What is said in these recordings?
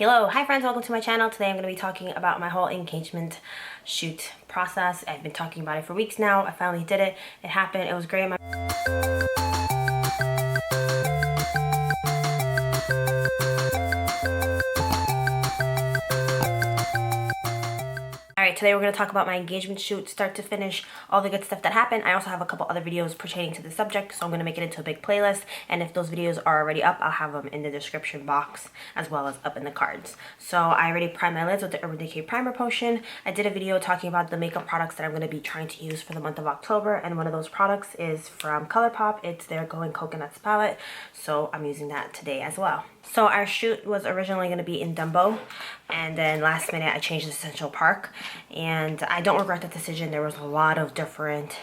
Hello, hi friends, welcome to my channel. Today I'm going to be talking about my whole engagement shoot process. I've been talking about it for weeks now. I finally did it. It happened. It was great. Alright, today we're going to talk about my engagement shoot, start to finish, all the good stuff that happened. I also have a couple other videos pertaining to the subject, so I'm going to make it into a big playlist. And if those videos are already up, I'll have them in the description box as well as up in the cards. So I already primed my lids with the Urban Decay Primer Potion. I did a video talking about the makeup products that I'm going to be trying to use for the month of October. And one of those products is from ColourPop. It's their Glowing Coconuts palette. So I'm using that today as well. So our shoot was originally going to be in Dumbo, and then last minute I changed it to Central Park, and I don't regret that decision. There was a lot of different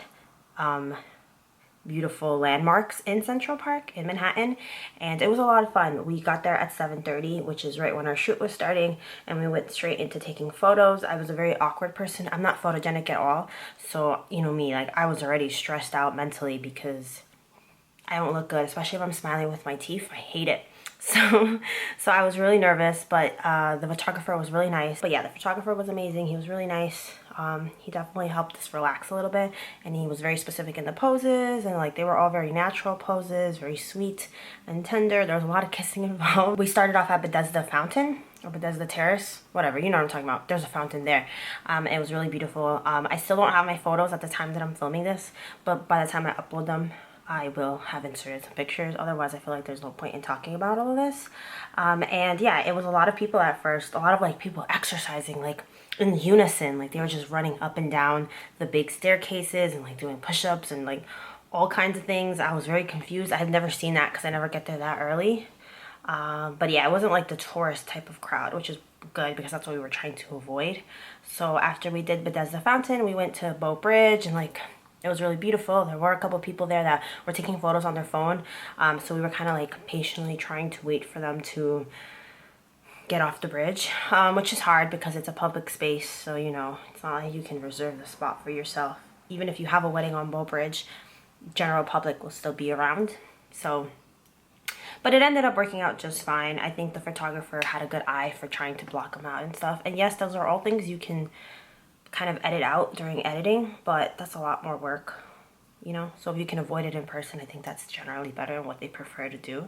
beautiful landmarks in Central Park in Manhattan, and it was a lot of fun. We got there at 7:30, which is right when our shoot was starting, and we went straight into taking photos. I was a very awkward person. I'm not photogenic at all, so you know me, like I was already stressed out mentally because I don't look good, especially if I'm smiling with my teeth. I hate it. So I was really nervous, but the photographer was really nice. But yeah, the photographer was amazing. He was really nice. He definitely helped us relax a little bit, and he was very specific in the poses, and like they were all very natural poses, very sweet and tender. There was a lot of kissing involved. We started off at Bethesda Fountain or Bethesda Terrace, whatever, you know what I'm talking about. There's a fountain there. It was really beautiful. I still don't have my photos at the time that I'm filming this, but by the time I upload them, I will have inserted some pictures. Otherwise, I feel like there's no point in talking about all of this. And yeah, it was a lot of people at first. A lot of like people exercising like in unison. Like they were just running up and down the big staircases and like doing push-ups and like all kinds of things. I was very confused. I had never seen that because I never get there that early. But yeah, it wasn't like the tourist type of crowd, which is good because that's what we were trying to avoid. So after we did Bethesda Fountain, we went to Bow Bridge, and like it was really beautiful. There were a couple people there that were taking photos on their phone. So we were kind of like patiently trying to wait for them to get off the bridge, which is hard because it's a public space. So, you know, it's not like you can reserve the spot for yourself. Even if you have a wedding on Bow Bridge, general public will still be around. So, but it ended up working out just fine. I think the photographer had a good eye for trying to block them out and stuff. And yes, those are all things you can kind of edit out during editing, but that's a lot more work, you know. So if you can avoid it in person, I think that's generally better and what they prefer to do.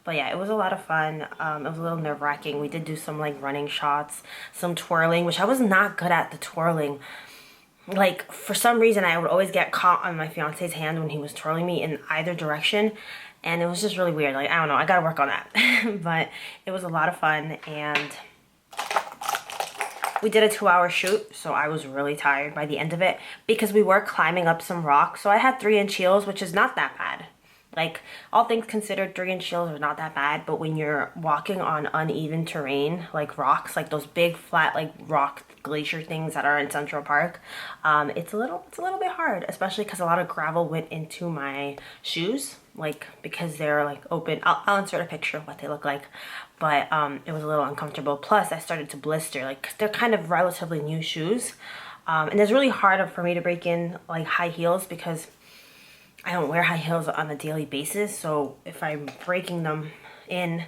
But yeah, it was a lot of fun. It was a little nerve-wracking. We did do some like running shots, some twirling, which I was not good at the twirling. Like for some reason I would always get caught on my fiance's hand when he was twirling me in either direction, and it was just really weird. Like I don't know, I gotta work on that. But it was a lot of fun, and we did a 2-hour shoot, so I was really tired by the end of it because we were climbing up some rocks. So I had 3-inch heels, which is not that bad. Like, all things considered, 3-inch heels are not that bad, but when you're walking on uneven terrain, like rocks, like those big flat, like rock glacier things that are in Central Park, it's a little bit hard, especially because a lot of gravel went into my shoes, like because they're like open. I'll insert a picture of what they look like, but it was a little uncomfortable. Plus I started to blister, like they're kind of relatively new shoes, and it's really hard for me to break in like high heels because I don't wear high heels on a daily basis. So if I'm breaking them in,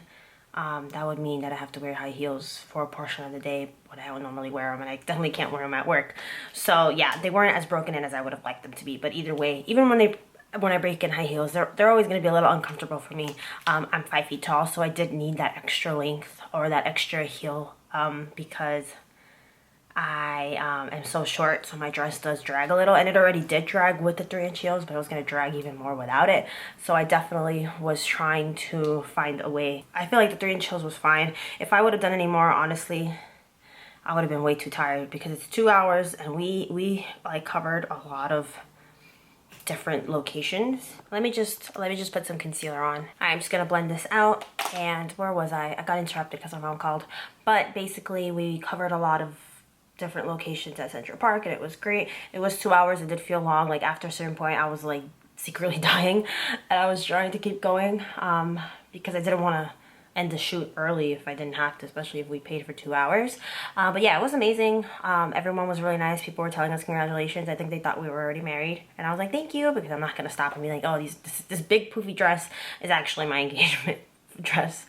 that would mean that I have to wear high heels for a portion of the day when I don't normally wear them, and I definitely can't wear them at work. So yeah, they weren't as broken in as I would have liked them to be, but either way, even when I break in high heels, they're always going to be a little uncomfortable for me. I'm 5 feet tall, so I did need that extra length or that extra heel because I am so short, so my dress does drag a little, and it already did drag with the 3-inch heels, but it was going to drag even more without it. So I definitely was trying to find a way. I feel like the 3-inch heels was fine. If I would have done any more, honestly, I would have been way too tired because it's 2 hours, and we like covered a lot of different locations. Let me just put some concealer on. All right, I'm just gonna blend this out. And where was I? I got interrupted because my mom called. But basically, we covered a lot of different locations at Central Park, and it was great. It was 2 hours. It did feel long. Like after a certain point, I was like secretly dying, and I was trying to keep going because I didn't want to end the shoot early if I didn't have to, especially if we paid for 2 hours. But yeah, it was amazing. Everyone was really nice. People were telling us congratulations. I think they thought we were already married, and I was like, thank you, because I'm not gonna stop and be like, oh, this big poofy dress is actually my engagement dress.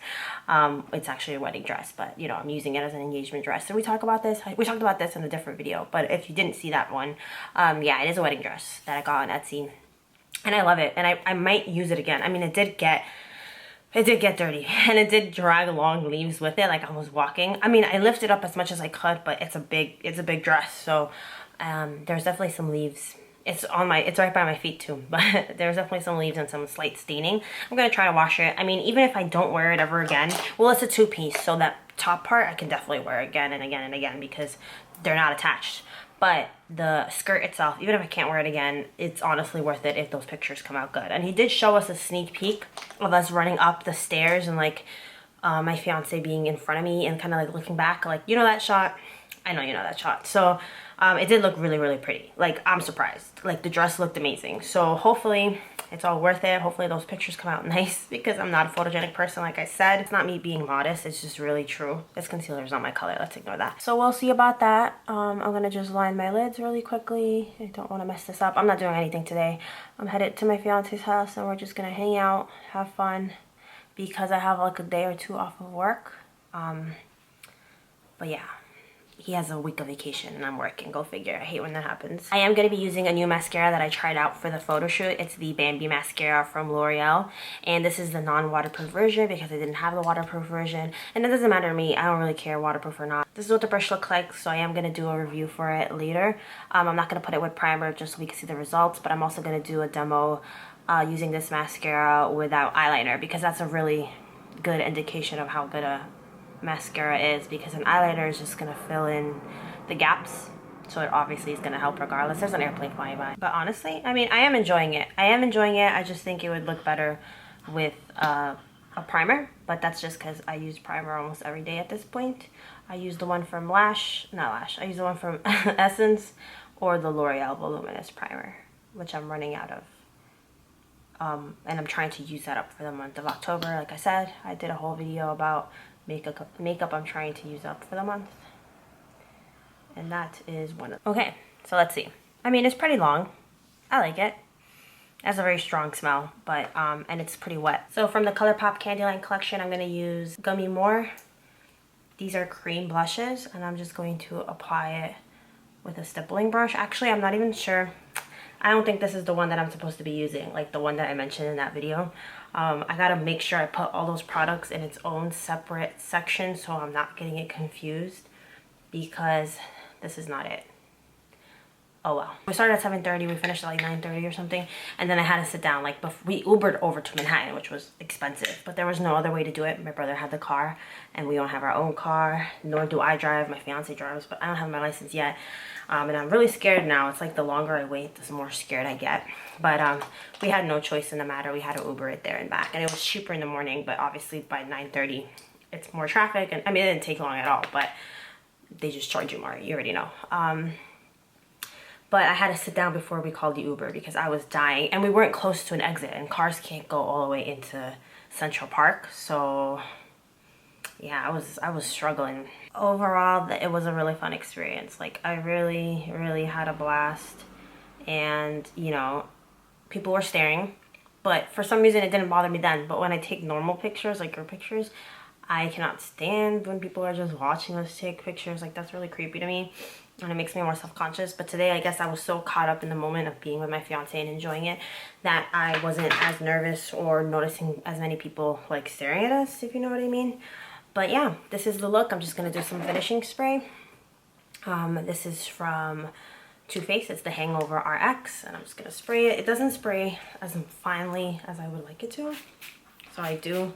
It's actually a wedding dress, but you know, I'm using it as an engagement dress. So we talked about this in a different video, but if you didn't see that one, yeah, it is a wedding dress that I got on Etsy, and I love it, and I might use it again. I mean, it did get dirty, and it did drag long leaves with it, like I was walking. I mean, I lifted up as much as I could, but it's a big dress, so there's definitely some leaves. It's right by my feet too, but there's definitely some leaves and some slight staining. I'm gonna try to wash it. I mean, even if I don't wear it ever again, well, it's a two-piece, so that top part I can definitely wear again and again and again because they're not attached. But the skirt itself, even if I can't wear it again, it's honestly worth it if those pictures come out good. And he did show us a sneak peek of us running up the stairs and like my fiance being in front of me and kind of like looking back, like, you know that shot? I know you know that shot. So it did look really, really pretty. Like, I'm surprised. Like, the dress looked amazing. So hopefully it's all worth it. Hopefully those pictures come out nice because I'm not a photogenic person, like I said. It's not me being modest. It's just really true. This concealer is not my color. Let's ignore that. So we'll see about that. I'm going to just line my lids really quickly. I don't want to mess this up. I'm not doing anything today. I'm headed to my fiance's house and we're just going to hang out, have fun because I have like a day or two off of work. But yeah. He has a week of vacation and I'm working. Go figure. I hate when that happens. I am going to be using a new mascara that I tried out for the photo shoot. It's the Bambi mascara from L'Oreal. And this is the non-waterproof version because I didn't have the waterproof version. And it doesn't matter to me. I don't really care waterproof or not. This is what the brush looks like. So I am going to do a review for it later. I'm not going to put it with primer just so we can see the results. But I'm also going to do a demo using this mascara without eyeliner because that's a really good indication of how good a mascara is, because an eyeliner is just gonna fill in the gaps, so it obviously is gonna help regardless. There's an airplane flying by, but honestly, I mean, I am enjoying it. I just think it would look better with a primer, but that's just because I use primer almost every day at this point. I use the one from I use the one from Essence or the L'Oreal Voluminous primer, which I'm running out of. And I'm trying to use that up for the month of October. Like I said, I did a whole video about makeup I'm trying to use up for the month, and that is one of them. Okay, so let's see. I mean, it's pretty long. I like it. It has a very strong smell, but and it's pretty wet. So from the ColourPop Candyline collection, I'm going to use Gummy More. These are cream blushes, and I'm just going to apply it with a stippling brush. Actually, I'm not even sure. I don't think this is the one that I'm supposed to be using, like the one that I mentioned in that video. I gotta make sure I put all those products in its own separate section so I'm not getting it confused, because this is not it. Oh well. We started at 7:30, we finished at like 9:30 or something, and then I had to sit down. Like, we Ubered over to Manhattan, which was expensive, but there was no other way to do it. My brother had the car, and we don't have our own car, nor do I drive. My fiance drives, but I don't have my license yet. And I'm really scared now. It's like the longer I wait, the more scared I get. But we had no choice in the matter. We had to Uber it there and back, and it was cheaper in the morning, but obviously by 9:30 it's more traffic, and I mean, it didn't take long at all, but they just charge you more. You already know. But I had to sit down before we called the Uber because I was dying, and we weren't close to an exit, and cars can't go all the way into Central Park. So yeah, I was struggling. Overall, it was a really fun experience. Like, I really, really had a blast, and you know, people were staring, but for some reason it didn't bother me then. But when I take normal pictures, like your pictures, I cannot stand when people are just watching us take pictures. Like, that's really creepy to me, and it makes me more self-conscious. But today, I guess I was so caught up in the moment of being with my fiance and enjoying it that I wasn't as nervous or noticing as many people like staring at us, if you know what I mean. But yeah, this is the look. I'm just gonna do some finishing spray. This is from Too Faced. It's the Hangover RX, and I'm just gonna spray it. It doesn't spray as finely as I would like it to, so I do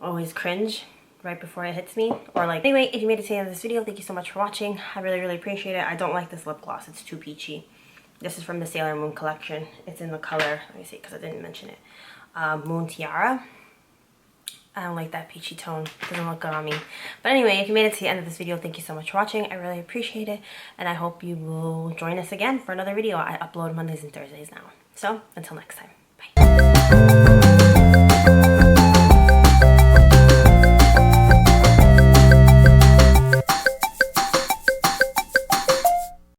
always cringe right before it hits me. Or like, anyway, if you made it to the end of this video, thank you so much for watching. I really, really appreciate it. I don't like this lip gloss. It's too peachy. This is from the Sailor Moon collection. It's in the color, let me see, because I didn't mention it, Moon Tiara. I don't like that peachy tone. It doesn't look good on me. But anyway, if you made it to the end of this video, thank you so much for watching. I really appreciate it, and I hope you will join us again for another video. I upload Mondays and Thursdays now. So until next time, bye.